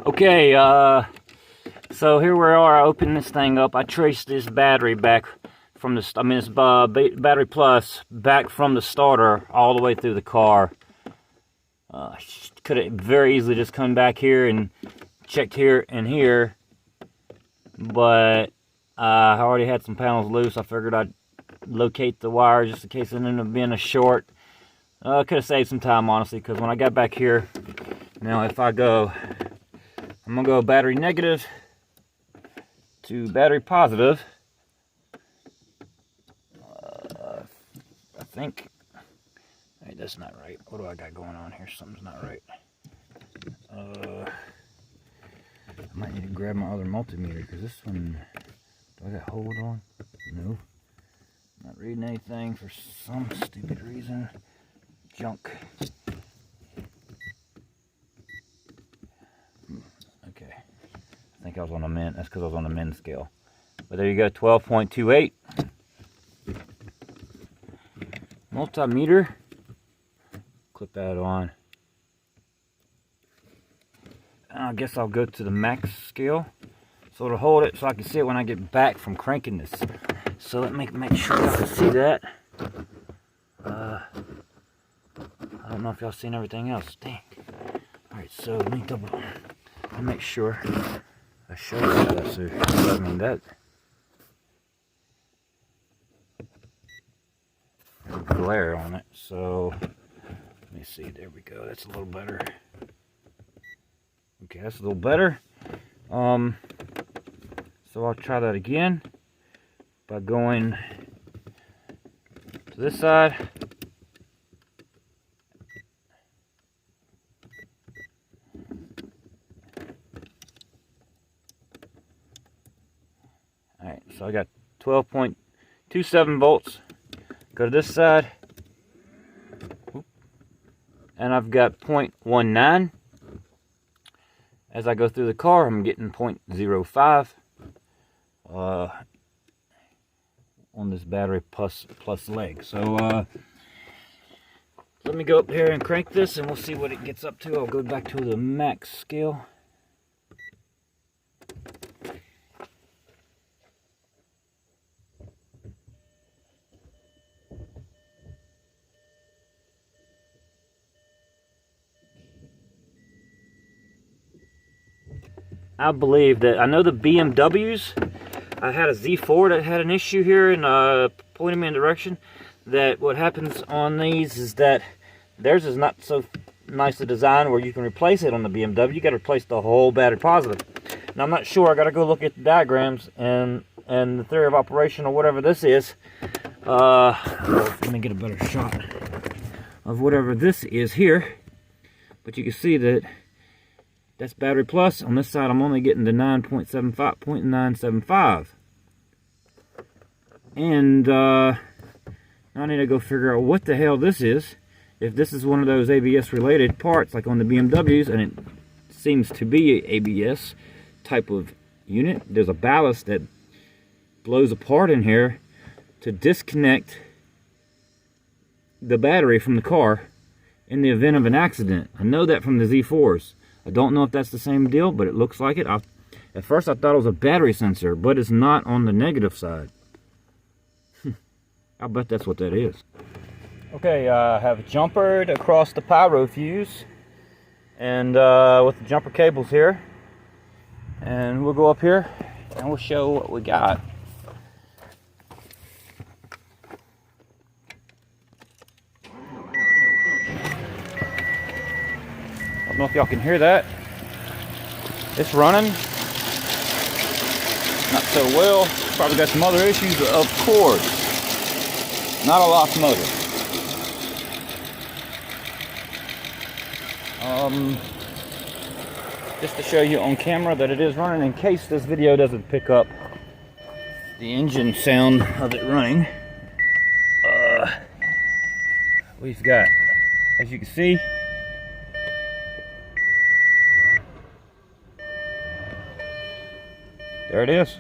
Okay, so here we are. I opened this thing up. I traced this battery back from the, this battery plus back from the starter all the way through the car. Could have very easily just come back here and checked here and here, but I already had some panels loose. I figured I'd locate the wire just in case it ended up being a short. Could have saved some time, honestly, because when I got back here, now if I go, I'm going to go battery negative to battery positive. I think, hey, that's not right. What do I got going on here? Something's not right. I might need to grab my other multimeter, because this one, do I got hold on? No. Not reading anything for some stupid reason. Junk. Okay. I think I was on a min. That's because I was on the min scale. But there you go, 12.28. Multimeter. Clip that on. I guess I'll go to the max scale. So it'll hold it so I can see it when I get back from cranking this. So let me make sure y'all can see that. I don't know if y'all seen everything else. Dang. Alright, so let me make sure I show you that. So, I mean, that. There's glare on it. So, let me see. There we go. That's a little better. Okay, that's a little better. So I'll try that again by going to this side. Alright, so I got 12.27 volts. Go to this side. And I've got 0.19. As I go through the car, I'm getting 0.05 on this battery plus leg. So let me go up here and crank this, and we'll see what it gets up to. I'll go back to the max scale. I believe that, I know the BMWs, I had a Z4 that had an issue here and pointed me in a direction that what happens on these is that theirs is not so nice a design where you can replace it on the BMW. You got to replace the whole battery positive. Now I'm not sure, I got to go look at the diagrams and the theory of operation or whatever this is. Let me get a better shot of whatever this is here. But you can see that that's battery plus. On this side, I'm only getting the 0.975. And I need to go figure out what the hell this is. If this is one of those ABS related parts, like on the BMWs, and it seems to be a ABS type of unit. There's a ballast that blows apart in here to disconnect the battery from the car in the event of an accident. I know that from the Z4s. I don't know if that's the same deal, but it looks like it. At first I thought it was a battery sensor, but it's not on the negative side. I'll bet that's what that is. Okay, I have jumpered across the pyro fuse, and with the jumper cables here. And we'll go up here, and we'll show what we got. I don't know if y'all can hear that. It's running. Not so well. Probably got some other issues, of course. Not a lost motor. Just to show you on camera that it is running, in case this video doesn't pick up the engine sound of it running. We've got, as you can see, there it is.